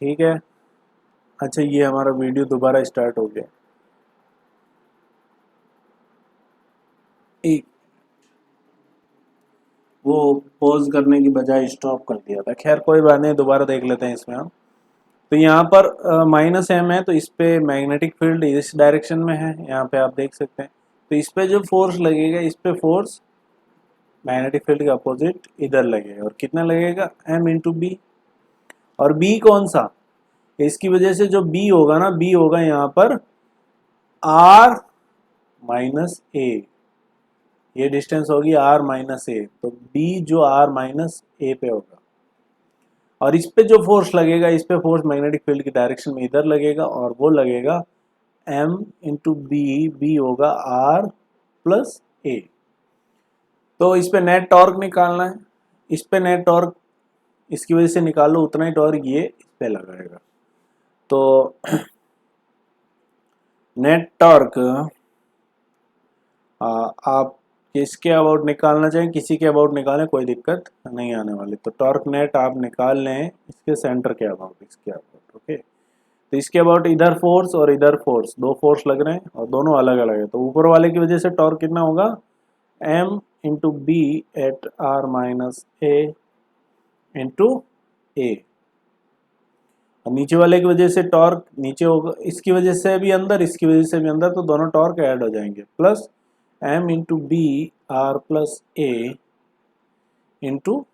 ठीक है। अच्छा, ये हमारा वीडियो दोबारा स्टार्ट हो गया। एक वो पॉज करने की बजाय स्टॉप कर दिया था। खैर कोई बात नहीं, दोबारा देख लेते हैं इसमें हम। तो यहाँ पर -m है, तो इस पे मैग्नेटिक फील्ड इस डायरेक्शन में है, यहाँ पे आप देख सकते हैं। तो इस पे जो फोर्स लगेगा, इस पे फोर्स मैग्नेटिक फील्ड के अपोजिट इधर लगेगा, और कितना लगेगा m इंटू बी। और b कौन सा, इसकी वजह से जो b होगा ना, b होगा यहाँ पर r माइनस ए। ये डिस्टेंस होगी r माइनस ए, तो b जो r माइनस ए पे होगा। और इस पे जो फोर्स लगेगा, इस पे फोर्स मैग्नेटिक फील्ड की डायरेक्शन में इधर लगेगा, और वो लगेगा m इंटू बी। बी होगा r प्लस ए। तो इस पे नेट टॉर्क निकालना है। इस पे नेट टॉर्क इसकी वजह से निकालो, उतना ही टॉर्क ये इस पे लगाएगा। तो नेट टॉर्क आप किसके अबाउट निकालना चाहें, किसी के अबाउट निकालें, कोई दिक्कत नहीं आने वाली। तो टॉर्क नेट आप निकाल लें इसके सेंटर के अबाउट, इसके अबाउट। ओके, तो इसके अबाउट इधर फोर्स और इधर फोर्स, दो फोर्स लग रहे हैं और दोनों अलग अलग है। तो ऊपर वाले की वजह से टॉर्क कितना होगा, m into B at r minus A into A. और नीचे वाले की वजह से टॉर्क नीचे होगा, इसकी वजह से भी अंदर, इसकी वजह से भी अंदर, तो दोनों टॉर्क ऐड हो जाएंगे। Plus m into B R plus A into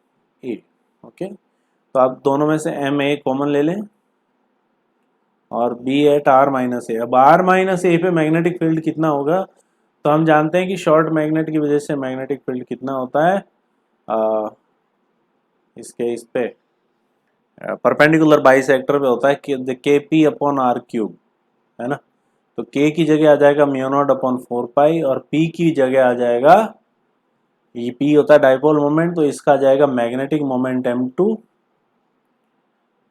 A. Okay, तो आप दोनों में से m a कॉमन ले लें, और b एट r माइनस ए। अब r माइनस ए पे मैग्नेटिक फील्ड कितना होगा, तो हम जानते हैं कि शॉर्ट मैग्नेट की वजह से मैग्नेटिक फील्ड कितना होता है, इसके इस पे परपेंडिकुलर बाइसेक्टर पे होता है कि के पी अपॉन आर क्यूब, है ना। तो k की जगह आ जाएगा म्यू नॉट अपॉन 4 पाई, और p की जगह आ जाएगा, ये p होता है डाइपोल मोमेंट, तो इसका आ जाएगा magnetic moment m2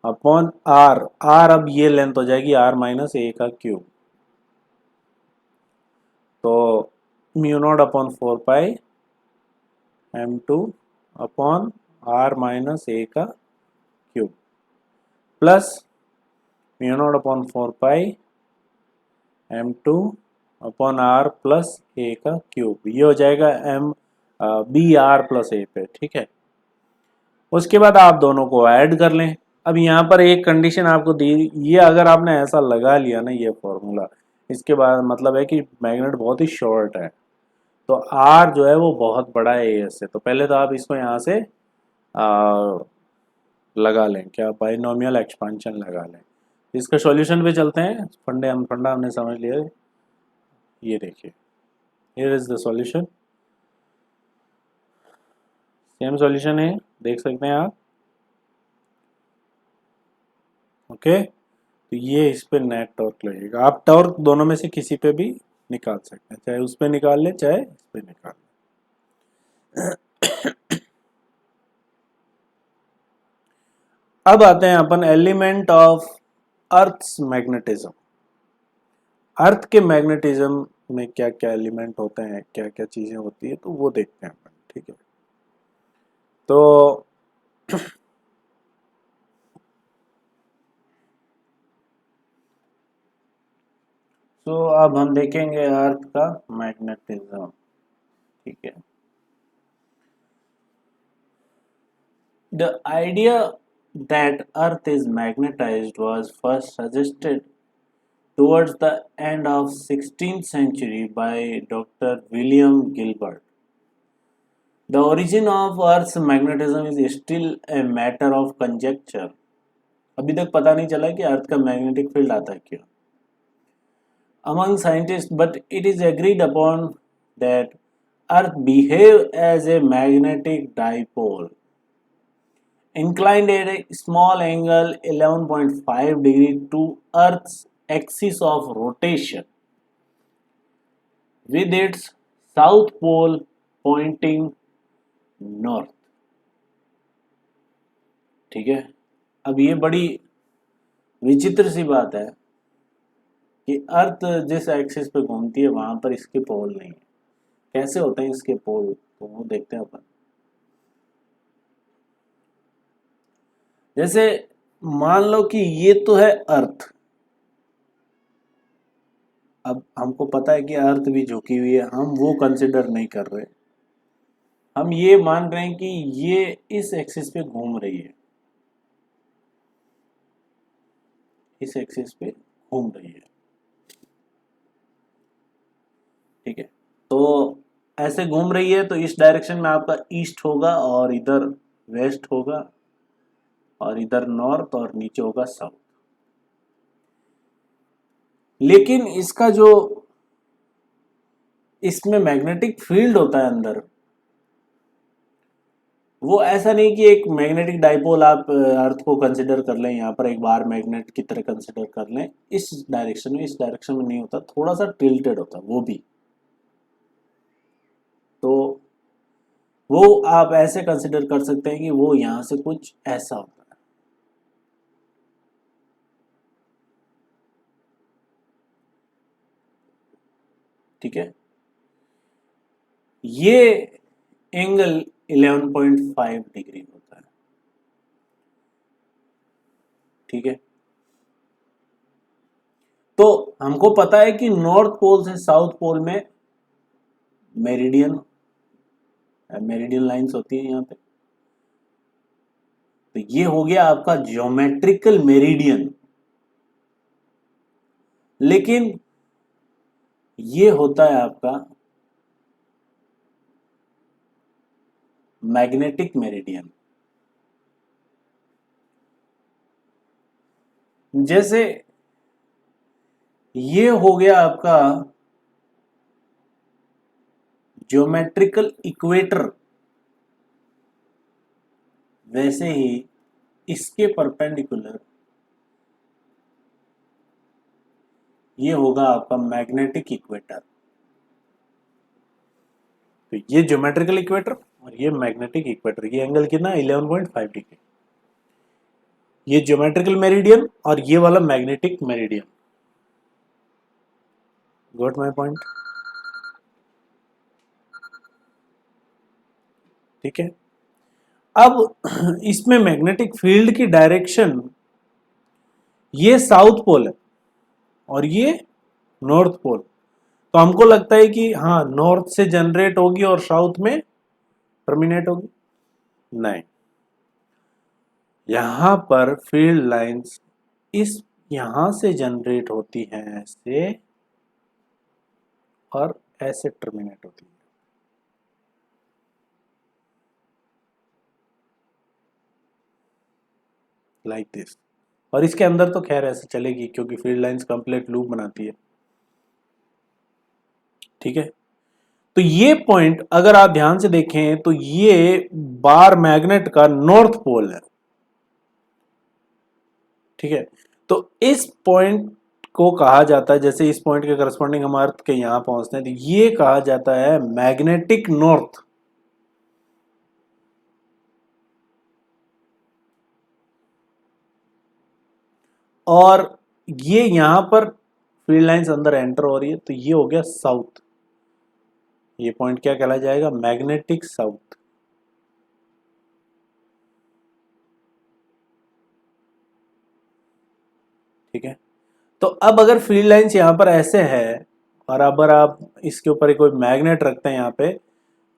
upon r। r अब ये लेंथ हो जाएगी r माइनस ए का क्यूब। तो म्यू नॉट अपॉन 4 पाई m2 अपॉन r माइनस ए का cube, plus mu naught upon 4 पाई m2 अपॉन r प्लस ए का क्यूब। ये हो जाएगा m बी आर प्लस ए पे, ठीक है। उसके बाद आप दोनों को ऐड कर लें। अब यहाँ पर एक कंडीशन आपको दी, ये अगर आपने ऐसा लगा लिया ना ये फॉर्मूला, इसके बाद मतलब है कि मैग्नेट बहुत ही शॉर्ट है, तो आर जो है वो बहुत बड़ा है एस से। तो पहले तो आप इसको यहाँ से लगा लें, क्या बाइनोमियल एक्सपांशन लगा लें। इसका सॉल्यूशन पे चलते हैं, फंडा हमने समझ लिया। ये देखिए, here is the solution. Same solution है, देख सकते हैं आप। ओके, तो ये इस पे नेट टॉर्क लगेगा। आप टॉर्क दोनों में से किसी पे भी निकाल सकते हैं, चाहे उस पे निकाल ले चाहे इस पे निकाल ले। अब आते हैं अपन एलिमेंट ऑफ अर्थ्स मैग्नेटिज्म। अर्थ के मैग्नेटिज्म में क्या क्या एलिमेंट होते हैं, क्या क्या चीजें होती है, तो वो देखते हैं अपन, ठीक है। तो अब हम देखेंगे अर्थ का मैग्नेटिज्म, ठीक है। The idea that Earth is magnetized was first suggested towards the end of 16th century by Dr. William Gilbert. The origin of Earth's magnetism is still a matter of conjecture. अभी तक पता नहीं चला कि अर्थ का magnetic field आता है क्यों among scientists, but it is agreed upon that Earth behave as a magnetic dipole inclined at a small angle 11.5 degree to Earth's axis of rotation with its south pole pointing north। ठीक है, अब ये बड़ी विचित्र सी बात है कि अर्थ जिस एक्सिस पे घूमती है वहां पर इसके पोल नहीं है। कैसे होते हैं इसके पोल, तो वो देखते हैं अपन। जैसे मान लो कि ये तो है अर्थ। अब हमको पता है कि अर्थ भी झुकी हुई है, हम वो कंसिडर नहीं कर रहे। हम ये मान रहे हैं कि ये इस एक्सिस पे घूम रही है, इस एक्सिस पे घूम रही है। ठीक है, तो ऐसे घूम रही है तो इस डायरेक्शन में आपका ईस्ट होगा और इधर वेस्ट होगा और इधर नॉर्थ और नीचे होगा साउथ। लेकिन इसका जो इसमें मैग्नेटिक फील्ड होता है अंदर, वो ऐसा नहीं कि एक मैग्नेटिक डाइपोल आप अर्थ को कंसिडर कर लें, यहाँ पर एक बार मैग्नेट की तरह कंसिडर कर लें। इस डायरेक्शन में नहीं होता, थोड़ा सा टिल्टेड होता वो भी। तो वो आप ऐसे कंसिडर कर सकते हैं कि वो यहाँ से कुछ ऐसा होता है। ठीक है, ये एंगल 11.5 डिग्री होता है। ठीक है, तो हमको पता है कि नॉर्थ पोल से साउथ पोल में मेरिडियन मेरिडियन लाइंस होती है यहाँ पे। तो ये हो गया आपका ज्योमेट्रिकल मेरिडियन। लेकिन ये होता है आपका मैग्नेटिक मेरिडियन। जैसे ये हो गया आपका ज्योमेट्रिकल इक्वेटर, वैसे ही इसके परपेंडिकुलर ये होगा आपका मैग्नेटिक इक्वेटर। तो ये ज्योमेट्रिकल इक्वेटर और ये मैग्नेटिक इक्वेटर, ये एंगल कितना 11.5 डिग्री। ये ज्योमेट्रिकल मेरिडियन और ये वाला magnetic meridian. Got my point? ठीक है, अब इसमें मैग्नेटिक फील्ड की डायरेक्शन, ये साउथ पोल है और ये नॉर्थ पोल। तो हमको लगता है कि हाँ, नॉर्थ से जनरेट होगी और साउथ में टर्मिनेट होगी। नहीं, यहां पर फील्ड लाइंस इस यहां से जनरेट होती हैं ऐसे, और ऐसे टर्मिनेट होती है। Like this. और इसके अंदर तो खैर ऐसे चलेगी क्योंकि फील्ड लाइंस कंप्लीट लूप बनाती है। ठीक है, तो ये पॉइंट अगर आप ध्यान से देखें तो ये बार मैग्नेट का नॉर्थ पोल है। ठीक है, तो इस पॉइंट को कहा जाता है, जैसे इस पॉइंट के करस्पॉन्डिंग हम अर्थ के यहां पहुंचते हैं, तो ये कहा जाता है मैग्नेटिक नॉर्थ। और ये यहां पर फील्ड लाइंस अंदर एंटर हो रही है, तो ये हो गया साउथ। ये पॉइंट क्या कहला जाएगा? Magnetic south. ठीक है, तो अब अगर फील्ड लाइंस यहां पर ऐसे है और अगर आप इसके ऊपर कोई मैग्नेट रखते हैं यहाँ पे,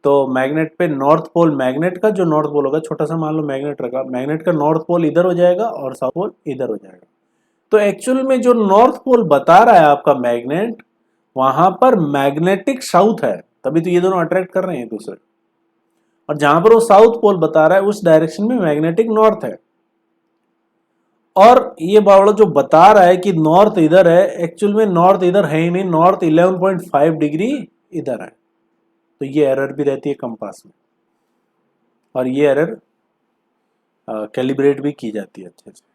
तो मैग्नेट पे नॉर्थ पोल, मैग्नेट का जो नॉर्थ पोल होगा, छोटा सा मान लो मैग्नेट रखा, मैग्नेट का नॉर्थ पोल इधर हो जाएगा और साउथ पोल इधर हो जाएगा। तो एक्चुअल में जो नॉर्थ पोल बता रहा है आपका मैग्नेट, वहां पर मैग्नेटिक साउथ है, तभी तो ये दोनों अट्रैक्ट कर रहे हैं एक दूसरे। और जहां पर वो साउथ पोल बता रहा है उस डायरेक्शन में मैग्नेटिक नॉर्थ है। और ये बावड़ा जो बता रहा है कि नॉर्थ इधर है, एक्चुअल में नॉर्थ इधर है ही नहीं, नॉर्थ 11.5 डिग्री इधर है। तो ये एरर भी रहती है कंपास में, और ये एरर कैलिब्रेट भी की जाती है अच्छे से।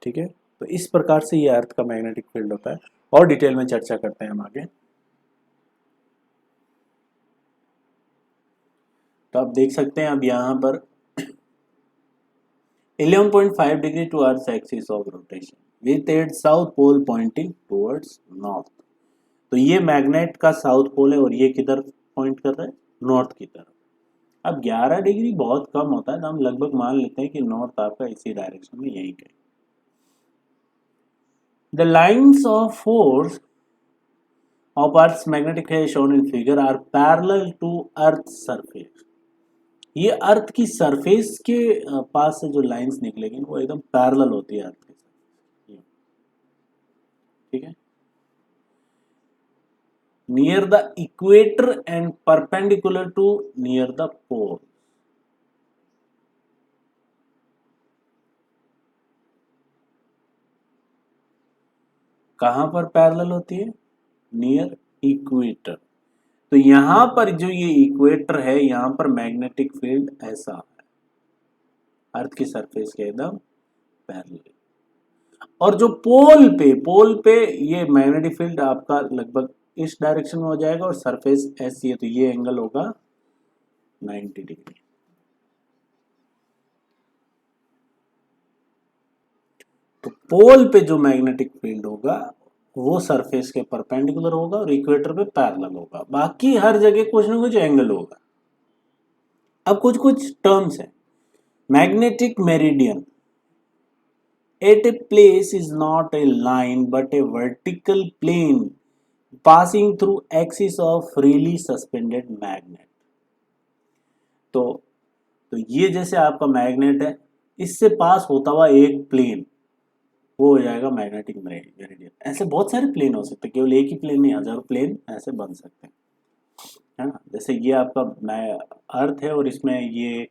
ठीक है, तो इस प्रकार से ये अर्थ का मैग्नेटिक फील्ड होता है, और डिटेल में चर्चा करते हैं हम आगे। तो आप देख सकते हैं अब यहाँ पर 11.5 degree to earth axis of rotation with its south pole pointing towards north. तो ये मैग्नेट का साउथ पोल है और ये किधर पॉइंट कर रहा है? नॉर्थ की तरफ। अब 11 डिग्री बहुत कम होता है, तो हम लगभग मान लेते हैं कि नॉर्थ आपका इसी डायरेक्शन में यही कहीं। The lines of force of Earth's magnetic field shown in figure are parallel to Earth's surface। ये अर्थ की सरफेस के पास से जो लाइंस निकलेगी वो एकदम पैरेलल होती है अर्थ के साथ, ठीक है। Near the equator and perpendicular to near the pole. कहां पर पैरेलल होती है? Near equator. तो यहां पर जो ये इक्वेटर है, यहां पर मैग्नेटिक फील्ड ऐसा है, अर्थ की सरफेस के एकदम पैरेलल। और जो पोल पे ये मैग्नेटिक फील्ड आपका लगभग इस डायरेक्शन में हो जाएगा और सरफेस ऐसी है, तो ये एंगल होगा 90 डिग्री। तो पोल पे जो मैग्नेटिक फील्ड होगा वो सरफेस के परपेंडिकुलर होगा और इक्वेटर पे पैरेलल होगा। बाकी हर जगह कुछ ना कुछ एंगल होगा। अब कुछ कुछ टर्म्स है। Magnetic meridian at a place is not a line but a vertical plane passing through axis of freely suspended magnet। तो ये जैसे आपका मैग्नेट है, इससे पास होता हुआ एक प्लेन, वो हो जाएगा मैग्नेटिक मेरिडियन। ऐसे बहुत सारे प्लेन हो सकते हैं, केवल एक ही प्लेन नहीं, हजारों प्लेन ऐसे बन सकते हैं, है ना। जैसे ये आपका अर्थ है और इसमें ये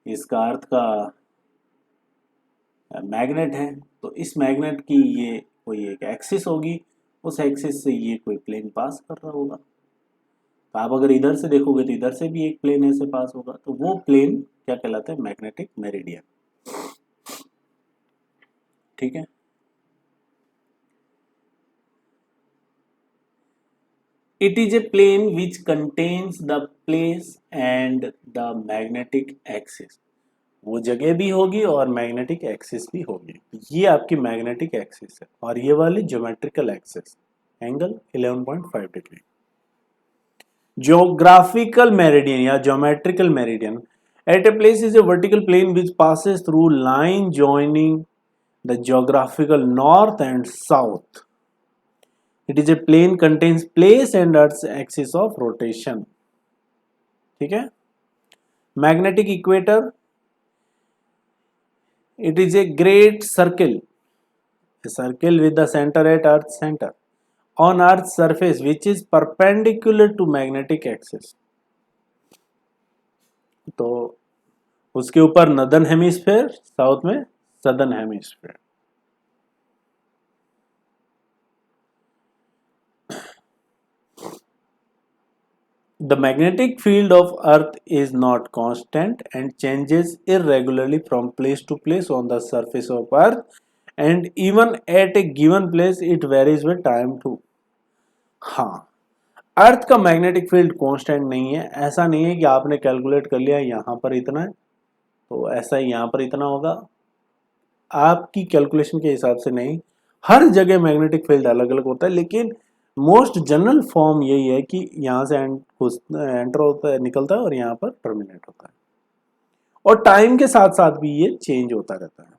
इसका अर्थ का मैग्नेट है, तो इस मैग्नेट की ये कोई एक एक्सिस होगी, उस एक्सिस से ये कोई प्लेन पास कर रहा होगा। तो आप अगर इधर से देखोगे तो इधर से भी एक प्लेन ऐसे पास होगा, तो वो प्लेन क्या कहलाता है? मैग्नेटिक मेरिडियन, ठीक है। It is a plane which contains the place and the magnetic axis. वो जगह भी होगी और मैग्नेटिक एक्सिस भी होगी। ये आपकी मैग्नेटिक एक्सिस है और ये वाली geometrical axis, angle 11.5 degree. Geographical meridian या geometrical meridian at a place is a vertical plane which passes through line joining the geographical north and south. It is a plane contains place and earth axis of rotation, ठीक है। Magnetic equator, it is a great circle, a circle with the center at Earth's center on Earth's surface which is perpendicular to magnetic axis। तो उसके ऊपर northern hemisphere, south में southern hemisphere. The magnetic field of Earth is not constant and changes irregularly from place to place on the surface of Earth, and even at a given place it varies with time too। हाँ, अर्थ का magnetic field constant नहीं है। ऐसा नहीं है कि आपने calculate कर लिया यहाँ पर इतना है तो ऐसा ही यहाँ पर इतना होगा, आपकी कैलकुलेशन के हिसाब से नहीं। हर जगह मैग्नेटिक फील्ड अलग अलग होता है, लेकिन मोस्ट जनरल फॉर्म यही है कि यहाँ से एंटर होता है, निकलता है और यहाँ पर टर्मिनेट होता है, और टाइम के साथ साथ भी ये चेंज होता रहता है।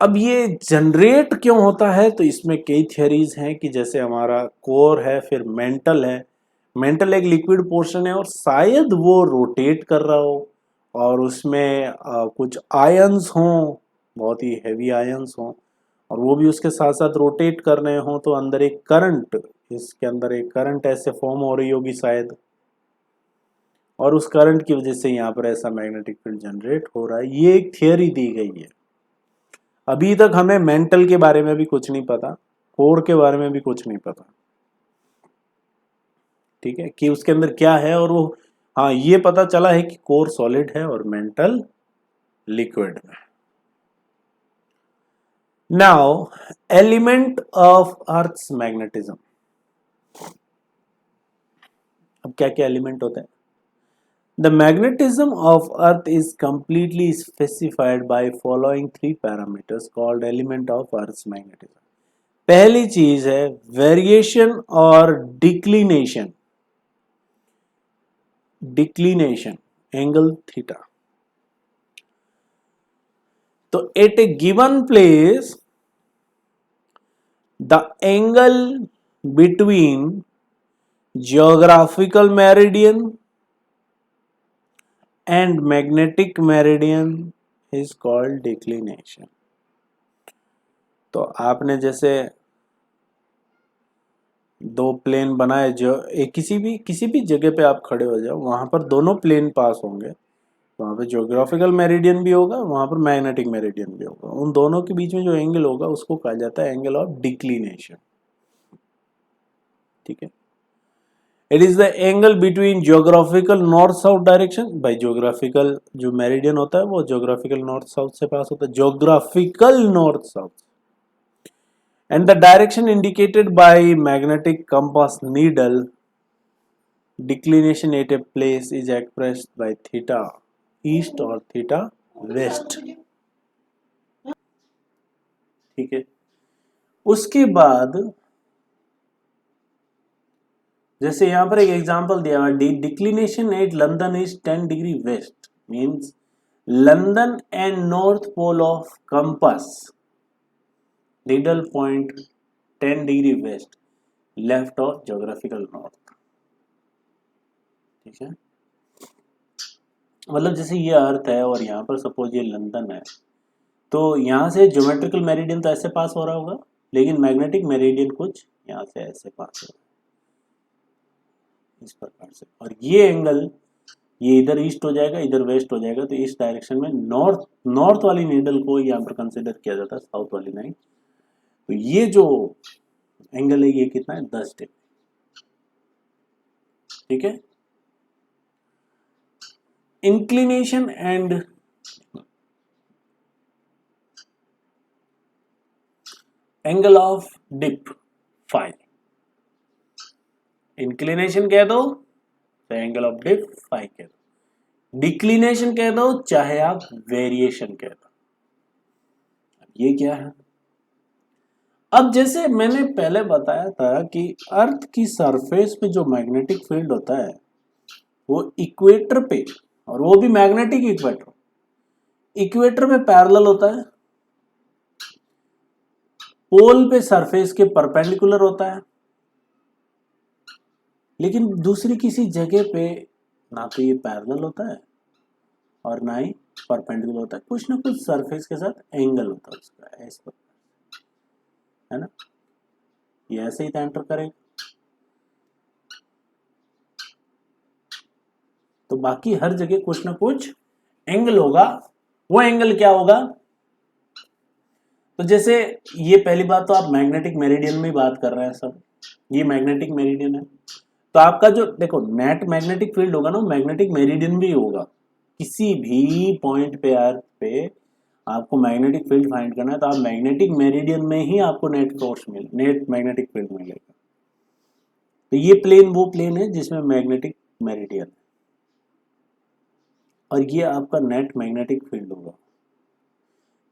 अब ये जनरेट क्यों होता है? तो इसमें कई थियरीज हैं कि जैसे हमारा कोर है, फिर मेंटल है। मेंटल एक लिक्विड पोर्शन है और शायद वो रोटेट कर रहा हो और उसमें कुछ आयंस हों, बहुत ही हैवी आयंस हों, और वो भी उसके साथ साथ रोटेट कर रहे हों, तो अंदर एक करंट, इसके अंदर एक करंट ऐसे फॉर्म हो रही होगी शायद, और उस करंट की वजह से यहाँ पर ऐसा मैग्नेटिक फील्ड जनरेट हो रहा है। ये एक थियरी दी गई है। अभी तक हमें मेंटल के बारे में भी कुछ नहीं पता, कोर के बारे में भी कुछ नहीं पता, ठीक है, कि उसके अंदर क्या है। और वो हाँ, ये पता चला है कि कोर सॉलिड है और मेंटल लिक्विड है। Now element of earth's magnetism. अब क्या क्या एलिमेंट होते हैं? The magnetism of Earth is completely specified by following three parameters called element of Earth's magnetism। पहली चीज है वेरिएशन और डिक्लिनेशन। Declination angle theta. तो at a given place the angle between geographical meridian and magnetic meridian is called declination। तो आपने जैसे दो plane बनाए, जो एक किसी भी जगह पे आप खड़े हो जाओ, वहां पर दोनों प्लेन पास होंगे, वहां पे ज्योग्राफिकल मेरिडियन भी होगा, वहां पर मैग्नेटिक मेरिडियन भी होगा। उन दोनों के बीच में जो एंगल होगा उसको कहा जाता है एंगल ऑफ डिक्लिनेशन। ठीक है, it is the angle between geographical north south direction. भाई ज्योग्राफिकल जो मेरिडियन होता है वो ज्योग्राफिकल नॉर्थ साउथ से पास होता है, geographical north south, and the direction indicated by magnetic compass needle declination at a place is expressed by theta east or theta west। ठीक है, उसके बाद जैसे यहां पर एक एग्जांपल दिया हुआ, declination at London is 10 degree west, means London and north pole of compass needle point 10 degree west left of geographical north. ठीक है, मतलब जैसे ये अर्थ है और यहाँ पर सपोज ये लंदन है, तो यहाँ से ज्योमेट्रिकल मेरिडियन तो ऐसे पास हो रहा होगा, लेकिन मैग्नेटिक मेरिडियन कुछ यहाँ से ऐसे पास हो रहा है, इस प्रकार से। और ये एंगल, ये इधर ईस्ट हो जाएगा, इधर वेस्ट हो जाएगा, तो इस डायरेक्शन में नॉर्थ वाली नीडल को यहाँ पर कंसिडर किया जाता है, साउथ वाली नहीं। तो ये जो एंगल है ये कितना है, 10 डिग्री। ठीक है, inclination and angle of dip phi. Inclination कह दो तो एंगल ऑफ डिप फाई कह दो, डिक्लिनेशन कह दो चाहे आप वेरिएशन कह दो। ये क्या है, अब जैसे मैंने पहले बताया था कि अर्थ की सरफेस पे जो मैग्नेटिक फील्ड होता है वो इक्वेटर पे, और वो भी मैग्नेटिक इक्वेटर पे पैरेलल होता है, पोल पे सरफेस के परपेंडिकुलर होता है, लेकिन दूसरी किसी जगह पे ना तो ये पैरेलल होता है और ना ही परपेंडिकुलर होता है, कुछ ना कुछ सरफेस के साथ एंगल होता है उसका, ऐसा है ना। ये ऐसे ही एंटर करेगा, तो बाकी हर जगह कुछ ना कुछ एंगल होगा। वो एंगल क्या होगा, तो जैसे ये पहली बात तो आप मैग्नेटिक मेरिडियन में बात कर रहे हैं सब, ये मैग्नेटिक मेरिडियन है, तो आपका जो देखो नेट मैग्नेटिक फील्ड होगा ना, मैग्नेटिक मेरिडियन भी होगा। किसी भी पॉइंट पे अर्थ पे आपको मैग्नेटिक फील्ड फाइंड करना है तो आप मैग्नेटिक मेरिडियन में ही आपको नेट मैग्नेटिक फील्ड मिलेगा। तो ये प्लेन वो प्लेन है जिसमें मैग्नेटिक मेरिडियन, और ये आपका नेट मैग्नेटिक फील्ड होगा।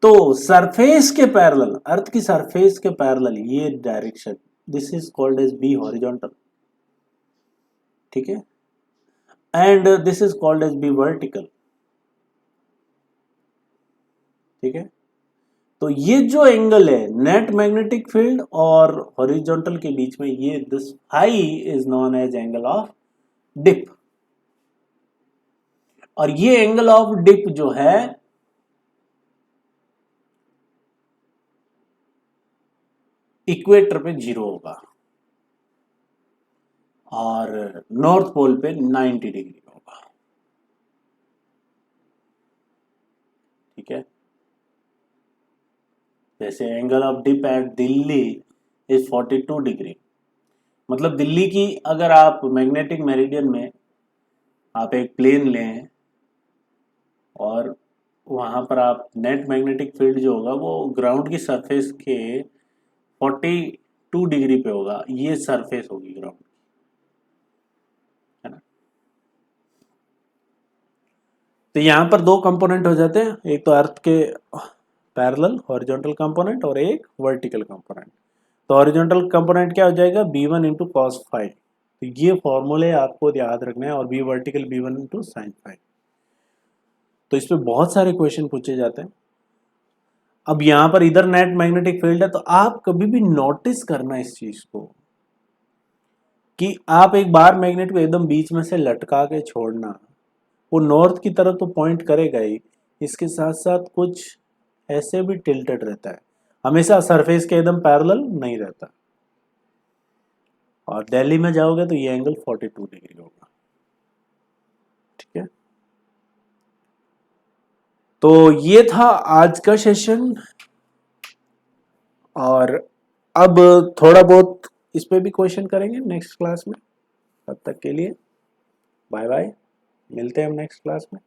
तो सरफेस के पैरेलल, अर्थ की सरफेस के पैरेलल ये direction, this is called as B horizontal. ठीक है, and this is called as B vertical. ठीक है, तो ये जो एंगल है नेट मैग्नेटिक फील्ड और हॉरिजॉन्टल के बीच में, ये this phi is known as angle of dip. और ये एंगल ऑफ डिप जो है इक्वेटर पे 0 होगा और नॉर्थ पोल पे 90 डिग्री होगा। ठीक है, जैसे angle of dip at Delhi is 42 degree, मतलब दिल्ली की अगर आप मैग्नेटिक मेरिडियन में आप एक प्लेन लें और वहां पर आप नेट मैग्नेटिक फील्ड जो होगा वो ग्राउंड की सरफेस के 42 डिग्री पे होगा, ये सरफेस होगी ग्राउंड, है ना। तो यहां पर दो कंपोनेंट हो जाते हैं, एक तो अर्थ के पैरेलल हॉरिजॉन्टल कंपोनेंट और एक वर्टिकल कंपोनेंट। तो हॉरिजॉन्टल कंपोनेंट क्या हो जाएगा, b1 इंटू कॉस फाई, तो ये फॉर्मूले आपको याद रखना है, और B vertical B1 into sine five. तो इस पे बहुत सारे क्वेश्चन पूछे जाते हैं। अब यहाँ पर इधर नेट मैग्नेटिक फील्ड है, तो आप कभी भी नोटिस करना इस चीज को कि आप एक बार मैग्नेट को एकदम बीच में से लटका के छोड़ना, वो नॉर्थ की तरफ तो पॉइंट करेगा ही, इसके साथ साथ कुछ ऐसे भी टिल्टेड रहता है, हमेशा सरफेस के एकदम पैरेलल नहीं रहता। और दिल्ली में जाओगे तो ये एंगल 42 डिग्री होगा। ठीक है, तो ये था आज का सेशन, और अब थोड़ा बहुत इस पे भी क्वेश्चन करेंगे नेक्स्ट क्लास में। तब तक के लिए बाय बाय, मिलते हैं हम नेक्स्ट क्लास में।